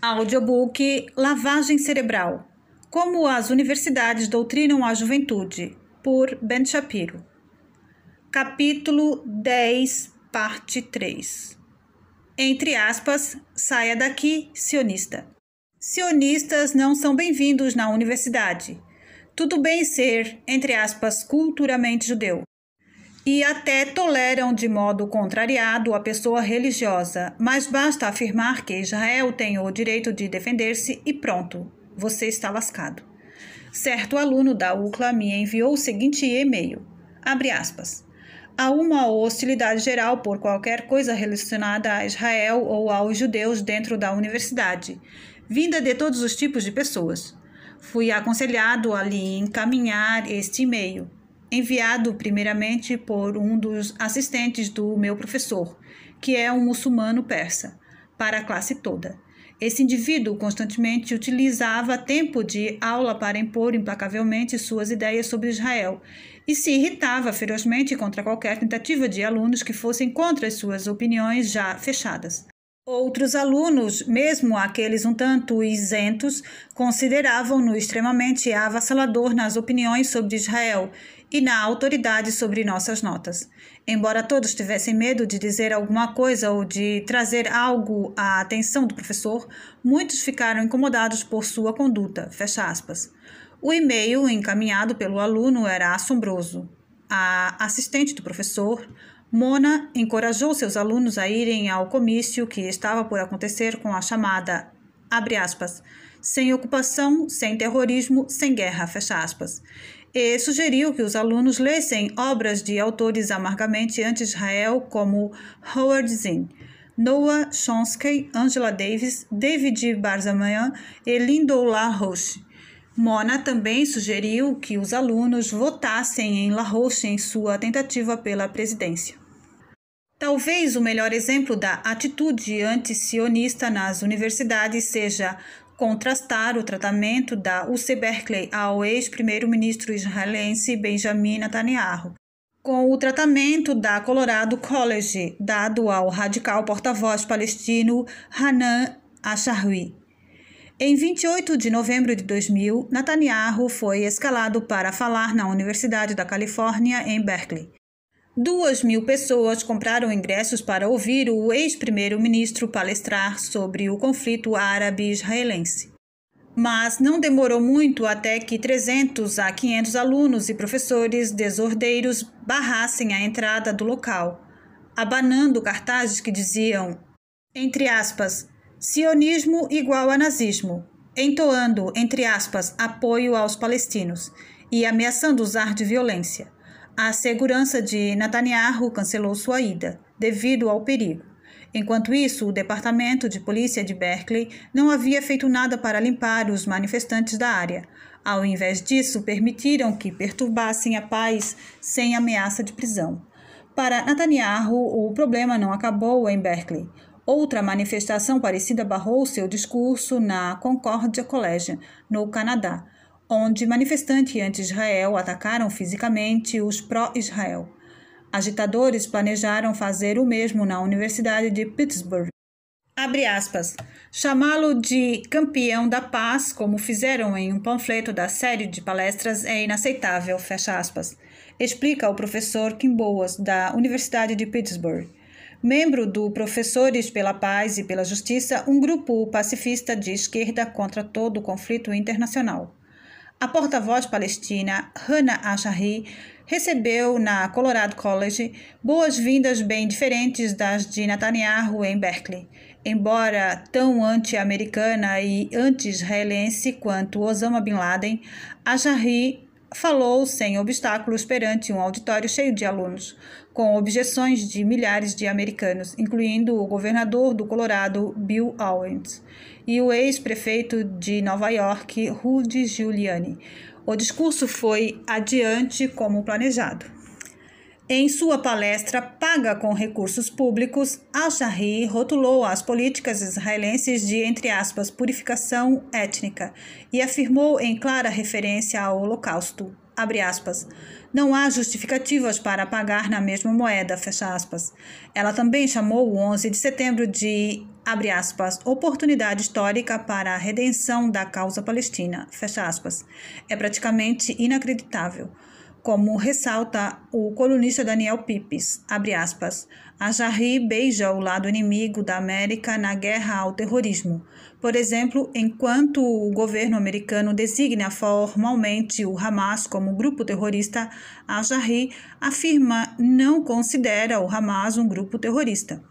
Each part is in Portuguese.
Audiobook Lavagem Cerebral: Como as Universidades Doutrinam a Juventude, por Ben Shapiro. Capítulo 10, parte 3. Entre aspas, saia daqui, sionista. Sionistas não são bem-vindos na universidade. Tudo bem ser, entre aspas, culturalmente judeu. E até toleram de modo contrariado a pessoa religiosa, mas basta afirmar que Israel tem o direito de defender-se e pronto, você está lascado. Certo aluno da UCLA me enviou o seguinte e-mail, abre aspas, há uma hostilidade geral por qualquer coisa relacionada a Israel ou aos judeus dentro da universidade, vinda de todos os tipos de pessoas. Fui aconselhado a lhe encaminhar este e-mail, enviado primeiramente por um dos assistentes do meu professor, que é um muçulmano persa, para a classe toda. Esse indivíduo constantemente utilizava tempo de aula para impor implacavelmente suas ideias sobre Israel e se irritava ferozmente contra qualquer tentativa de alunos que fossem contra as suas opiniões já fechadas. Outros alunos, mesmo aqueles um tanto isentos, consideravam-no extremamente avassalador nas opiniões sobre Israel e na autoridade sobre nossas notas. Embora todos tivessem medo de dizer alguma coisa ou de trazer algo à atenção do professor, muitos ficaram incomodados por sua conduta. Fecha aspas. O e-mail encaminhado pelo aluno era assombroso. A assistente do professor, Mona, encorajou seus alunos a irem ao comício que estava por acontecer com a chamada, abre aspas, sem ocupação, sem terrorismo, sem guerra, fecha aspas, e sugeriu que os alunos lessem obras de autores amargamente anti-Israel como Howard Zinn, Noah Chomsky, Angela Davis, David Barzamyan e Lyndon LaRouche. Mona também sugeriu que os alunos votassem em LaRouche em sua tentativa pela presidência. Talvez o melhor exemplo da atitude anti-sionista nas universidades seja contrastar o tratamento da UC Berkeley ao ex-primeiro-ministro israelense Benjamin Netanyahu com o tratamento da Colorado College dado ao radical porta-voz palestino Hanan Ashrawi. Em 28 de novembro de 2000, Netanyahu foi escalado para falar na Universidade da Califórnia, em Berkeley. 2.000 pessoas compraram ingressos para ouvir o ex-primeiro-ministro palestrar sobre o conflito árabe-israelense. Mas não demorou muito até que 300 a 500 alunos e professores desordeiros barrassem a entrada do local, abanando cartazes que diziam, entre aspas, sionismo igual a nazismo, entoando, entre aspas, apoio aos palestinos e ameaçando usar de violência. A segurança de Netanyahu cancelou sua ida, devido ao perigo. Enquanto isso, o Departamento de Polícia de Berkeley não havia feito nada para limpar os manifestantes da área. Ao invés disso, permitiram que perturbassem a paz sem ameaça de prisão. Para Netanyahu, o problema não acabou em Berkeley. Outra manifestação parecida barrou seu discurso na Concordia College, no Canadá, onde manifestantes anti-Israel atacaram fisicamente os pró-Israel. Agitadores planejaram fazer o mesmo na Universidade de Pittsburgh. Abre aspas, chamá-lo de campeão da paz, como fizeram em um panfleto da série de palestras, é inaceitável, fecha aspas, explica o professor Kim Boas, da Universidade de Pittsburgh. Membro do Professores pela Paz e pela Justiça, um grupo pacifista de esquerda contra todo o conflito internacional. A porta-voz palestina, Hannah Ashrawi, recebeu na Colorado College boas-vindas bem diferentes das de Netanyahu em Berkeley. Embora tão anti-americana e anti-israelense quanto Osama Bin Laden, Ashrawi falou sem obstáculos perante um auditório cheio de alunos, com objeções de milhares de americanos, incluindo o governador do Colorado, Bill Owens, e o ex-prefeito de Nova York, Rudy Giuliani. O discurso foi adiante como planejado. Em sua palestra, paga com recursos públicos, Ashrawi rotulou as políticas israelenses de, entre aspas, purificação étnica e afirmou em clara referência ao Holocausto, abre aspas, Não há justificativas para pagar na mesma moeda, fecha aspas. Ela também chamou o 11 de setembro de, abre aspas, oportunidade histórica para a redenção da causa palestina, fecha aspas. É praticamente inacreditável. Como ressalta o colunista Daniel Pipes, abre aspas, a Jarry beija o lado inimigo da América na guerra ao terrorismo. Por exemplo, enquanto o governo americano designa formalmente o Hamas como grupo terrorista, a Jarry afirma não considera o Hamas um grupo terrorista.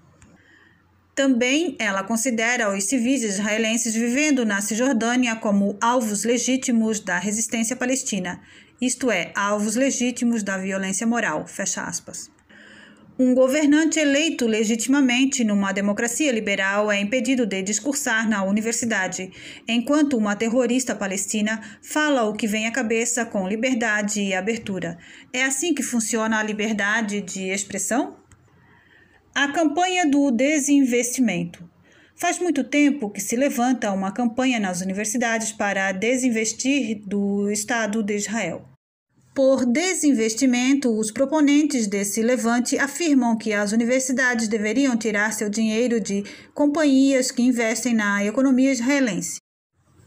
Também ela considera os civis israelenses vivendo na Cisjordânia como alvos legítimos da resistência palestina, isto é, alvos legítimos da violência moral, fecha aspas. Um governante eleito legitimamente numa democracia liberal é impedido de discursar na universidade, enquanto uma terrorista palestina fala o que vem à cabeça com liberdade e abertura. É assim que funciona a liberdade de expressão? A campanha do desinvestimento. Faz muito tempo que se levanta uma campanha nas universidades para desinvestir do Estado de Israel. Por desinvestimento, os proponentes desse levante afirmam que as universidades deveriam tirar seu dinheiro de companhias que investem na economia israelense.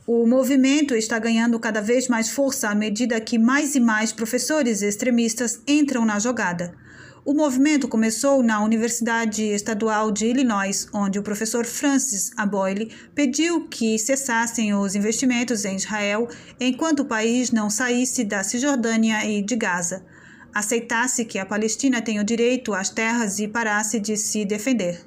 O movimento está ganhando cada vez mais força à medida que mais e mais professores extremistas entram na jogada. O movimento começou na Universidade Estadual de Illinois, onde o professor Francis Aboyle pediu que cessassem os investimentos em Israel enquanto o país não saísse da Cisjordânia e de Gaza, aceitasse que a Palestina tem o direito às terras e parasse de se defender.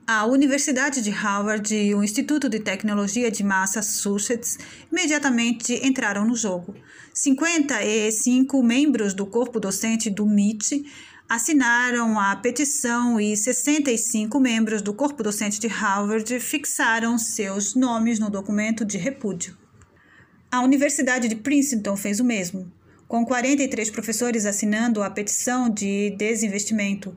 A Universidade de Harvard e o Instituto de Tecnologia de Massachusetts imediatamente entraram no jogo. 55 membros do corpo docente do MIT assinaram a petição e 65 membros do corpo docente de Harvard fixaram seus nomes no documento de repúdio. A Universidade de Princeton fez o mesmo, com 43 professores assinando a petição de desinvestimento,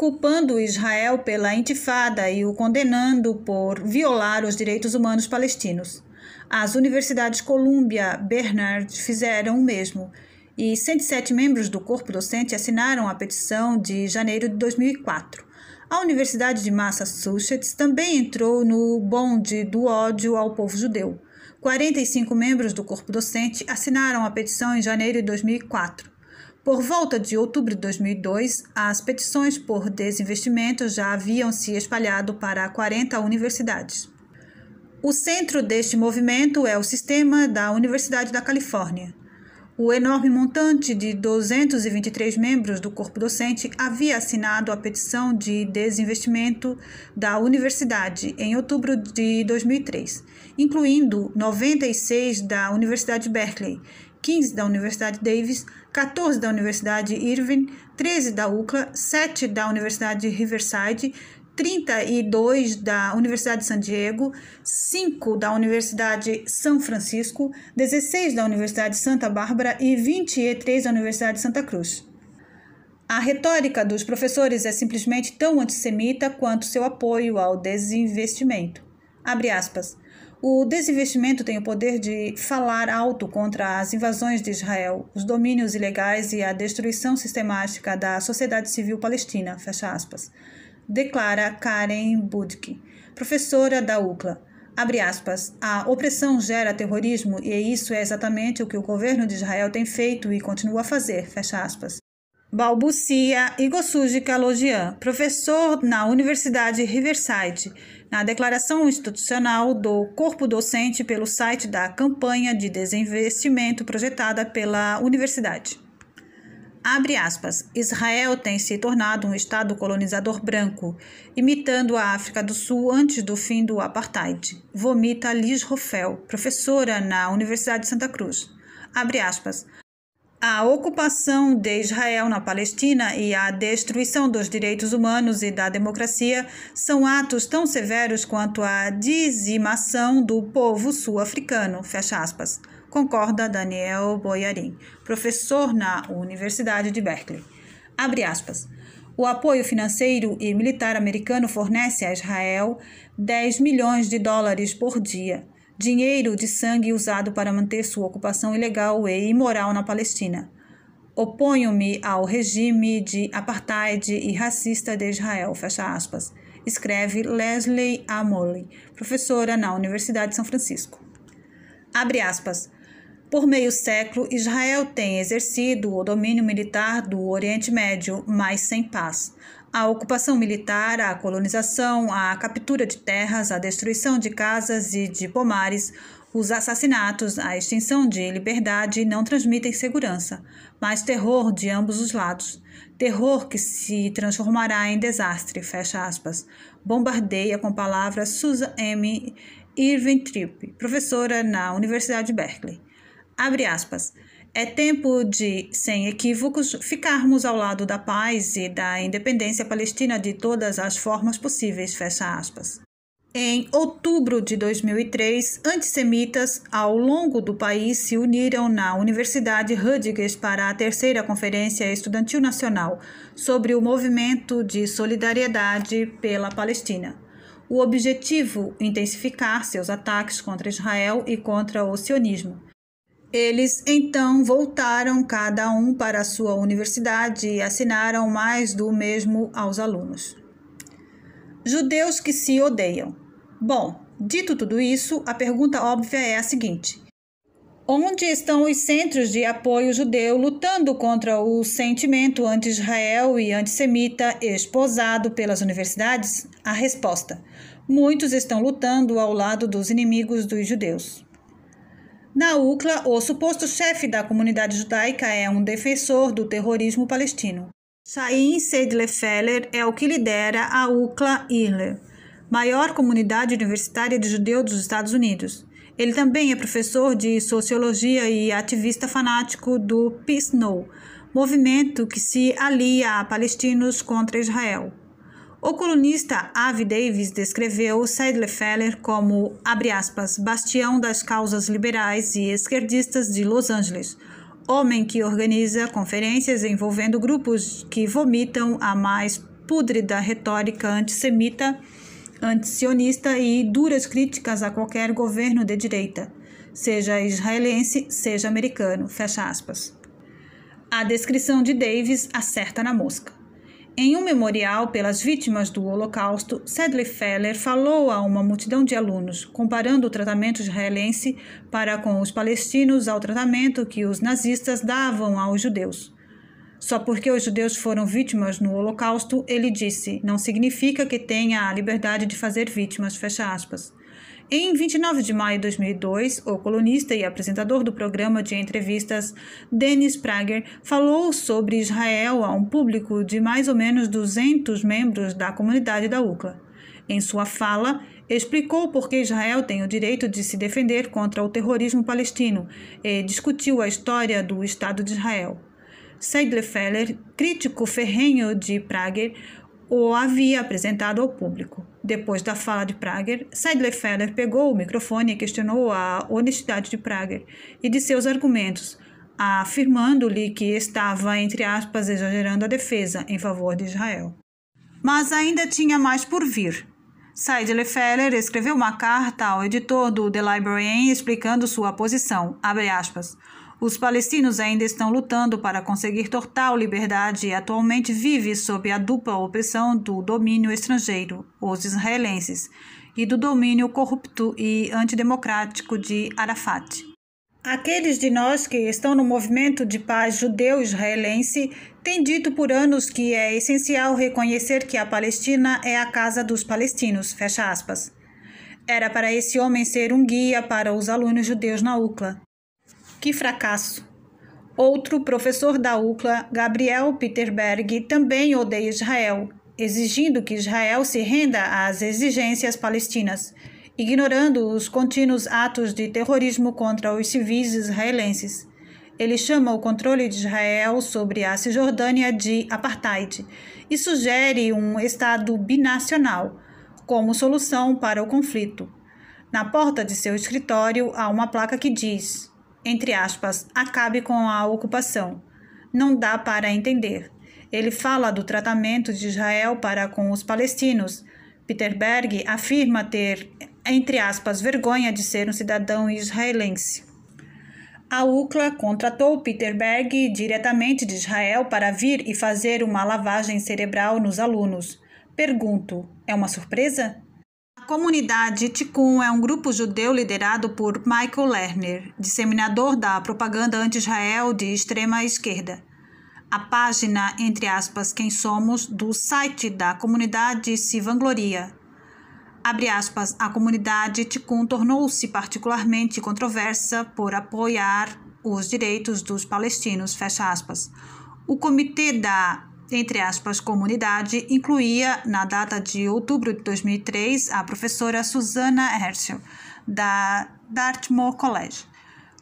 culpando Israel pela intifada e o condenando por violar os direitos humanos palestinos. As universidades Columbia e Bernard fizeram o mesmo, e 107 membros do corpo docente assinaram a petição de janeiro de 2004. A Universidade de Massachusetts também entrou no bonde do ódio ao povo judeu. 45 membros do corpo docente assinaram a petição em janeiro de 2004. Por volta de outubro de 2002, as petições por desinvestimento já haviam se espalhado para 40 universidades. O centro deste movimento é o sistema da Universidade da Califórnia. O enorme montante de 223 membros do corpo docente havia assinado a petição de desinvestimento da universidade em outubro de 2003, incluindo 96 da Universidade de Berkeley, 15 da Universidade Davis, 14 da Universidade Irvine, 13 da UCLA, 7 da Universidade Riverside, 32 da Universidade de San Diego, 5 da Universidade São Francisco, 16 da Universidade de Santa Bárbara e 23 da Universidade de Santa Cruz. A retórica dos professores é simplesmente tão antissemita quanto seu apoio ao desinvestimento. Abre aspas. O desinvestimento tem o poder de falar alto contra as invasões de Israel, os domínios ilegais e a destruição sistemática da sociedade civil palestina, fecha aspas, declara Karen Budke, professora da UCLA. Abre aspas, a opressão gera terrorismo e isso é exatamente o que o governo de Israel tem feito e continua a fazer, fecha aspas. Balbucia Igossuji Kalogian, professor na Universidade Riverside, na declaração institucional do corpo docente pelo site da campanha de desinvestimento projetada pela universidade. Abre aspas, Israel tem se tornado um estado colonizador branco, imitando a África do Sul antes do fim do apartheid, vomita Liz Roffel, professora na Universidade de Santa Cruz. Abre aspas, a ocupação de Israel na Palestina e a destruição dos direitos humanos e da democracia são atos tão severos quanto a dizimação do povo sul-africano, fecha aspas. Concorda Daniel Boyarin, professor na Universidade de Berkeley. Abre aspas. O apoio financeiro e militar americano fornece a Israel 10 milhões de dólares por dia. Dinheiro de sangue usado para manter sua ocupação ilegal e imoral na Palestina. Oponho-me ao regime de apartheid e racista de Israel, fecha aspas, escreve Leslie A. Molly, professora na Universidade de São Francisco. Abre aspas. Por meio século, Israel tem exercido o domínio militar do Oriente Médio, mas sem paz. A ocupação militar, a colonização, a captura de terras, a destruição de casas e de pomares, os assassinatos, a extinção de liberdade não transmitem segurança, mas terror de ambos os lados. Terror que se transformará em desastre, fecha aspas. Bombardeia com palavras Susan M. Irving Tripp, professora na Universidade de Berkeley. Abre aspas. É tempo de, sem equívocos, ficarmos ao lado da paz e da independência palestina de todas as formas possíveis, fecha aspas. Em outubro de 2003, antissemitas ao longo do país se uniram na Universidade Rutgers para a terceira Conferência Estudantil Nacional sobre o movimento de solidariedade pela Palestina. O objetivo, intensificar seus ataques contra Israel e contra o sionismo. Eles, então, voltaram cada um para a sua universidade e assinaram mais do mesmo aos alunos. Judeus que se odeiam. Bom, dito tudo isso, a pergunta óbvia é a seguinte. Onde estão os centros de apoio judeu lutando contra o sentimento anti-Israel e antissemita esposado pelas universidades? A resposta. Muitos estão lutando ao lado dos inimigos dos judeus. Na UCLA, o suposto chefe da comunidade judaica é um defensor do terrorismo palestino. Chaim Seidler-Feller é o que lidera a UCLA-IRLE, maior comunidade universitária de judeus dos Estados Unidos. Ele também é professor de sociologia e ativista fanático do Peace Now, movimento que se alia a palestinos contra Israel. O colunista Avi Davis descreveu Seidler-Feller como, abre aspas, bastião das causas liberais e esquerdistas de Los Angeles, homem que organiza conferências envolvendo grupos que vomitam a mais pútrida retórica antissemita, antisionista e duras críticas a qualquer governo de direita, seja israelense, seja americano, fecha aspas. A descrição de Davis acerta na mosca. Em um memorial pelas vítimas do Holocausto, Seidler-Feller falou a uma multidão de alunos, comparando o tratamento israelense para com os palestinos ao tratamento que os nazistas davam aos judeus. Só porque os judeus foram vítimas no Holocausto, ele disse, não significa que tenha a liberdade de fazer vítimas, fecha aspas. Em 29 de maio de 2002, o colunista e apresentador do programa de entrevistas Dennis Prager falou sobre Israel a um público de mais ou menos 200 membros da comunidade da UCLA. Em sua fala, explicou por que Israel tem o direito de se defender contra o terrorismo palestino e discutiu a história do Estado de Israel. Seidler-Feller, crítico ferrenho de Prager, o havia apresentado ao público. Depois da fala de Prager, Seidler-Feller pegou o microfone e questionou a honestidade de Prager e de seus argumentos, afirmando-lhe que estava, entre aspas, exagerando a defesa em favor de Israel. Mas ainda tinha mais por vir. Seidler-Feller escreveu uma carta ao editor do The Librarian explicando sua posição, abre aspas, os palestinos ainda estão lutando para conseguir total liberdade e atualmente vive sob a dupla opressão do domínio estrangeiro, os israelenses, e do domínio corrupto e antidemocrático de Arafat. Aqueles de nós que estão no movimento de paz judeu-israelense têm dito por anos que é essencial reconhecer que a Palestina é a casa dos palestinos, fecha aspas. Era para esse homem ser um guia para os alunos judeus na UCLA. Que fracasso! Outro professor da UCLA, Gabriel Peterberg, também odeia Israel, exigindo que Israel se renda às exigências palestinas, ignorando os contínuos atos de terrorismo contra os civis israelenses. Ele chama o controle de Israel sobre a Cisjordânia de apartheid e sugere um Estado binacional como solução para o conflito. Na porta de seu escritório há uma placa que diz, entre aspas, acabe com a ocupação. Não dá para entender. Ele fala do tratamento de Israel para com os palestinos. Peterberg afirma ter, entre aspas, vergonha de ser um cidadão israelense. A UCLA contratou Peter Berg diretamente de Israel para vir e fazer uma lavagem cerebral nos alunos. Pergunto, é uma surpresa? A comunidade Tikkun é um grupo judeu liderado por Michael Lerner, disseminador da propaganda anti-Israel de extrema esquerda. A página, entre aspas, Quem Somos, do site da comunidade se vangloria. Abre aspas, a comunidade Tikkun tornou-se particularmente controversa por apoiar os direitos dos palestinos, fecha aspas. O comitê da, entre aspas, comunidade incluía, na data de outubro de 2003, a professora Susannah Herzl, da Dartmouth College,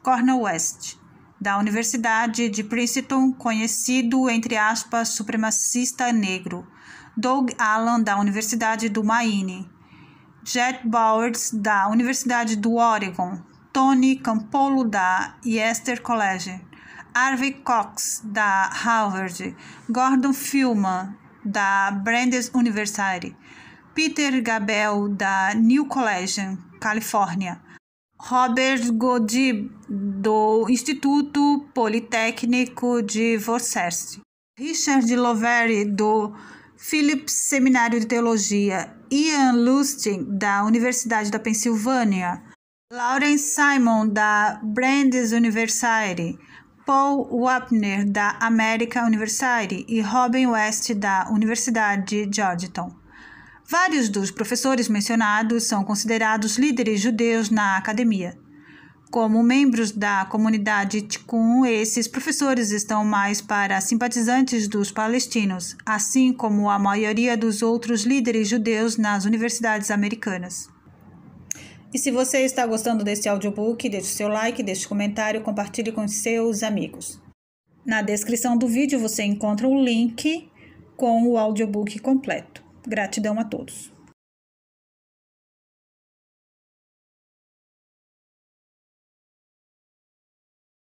Cornell West, da Universidade de Princeton, conhecido, entre aspas, supremacista negro, Doug Allen, da Universidade do Maine, Jet Bowers, da Universidade do Oregon, Tony Campolo, da Easter College, Harvey Cox, da Harvard, Gordon Fillman, da Brandeis University, Peter Gabel, da New College, Califórnia, Robert Godin, do Instituto Politécnico de Worcester, Richard Lovery, do Phillips Seminário de Teologia, Ian Lustig, da Universidade da Pensilvânia, Lawrence Simon, da Brandeis University, Paul Wapner, da American University e Robin West, da Universidade de Georgetown. Vários dos professores mencionados são considerados líderes judeus na academia. Como membros da comunidade Tikkun, esses professores estão mais para simpatizantes dos palestinos, assim como a maioria dos outros líderes judeus nas universidades americanas. E se você está gostando desse audiobook, deixe seu like, deixe comentário, compartilhe com seus amigos. Na descrição do vídeo você encontra o link com o audiobook completo. Gratidão a todos.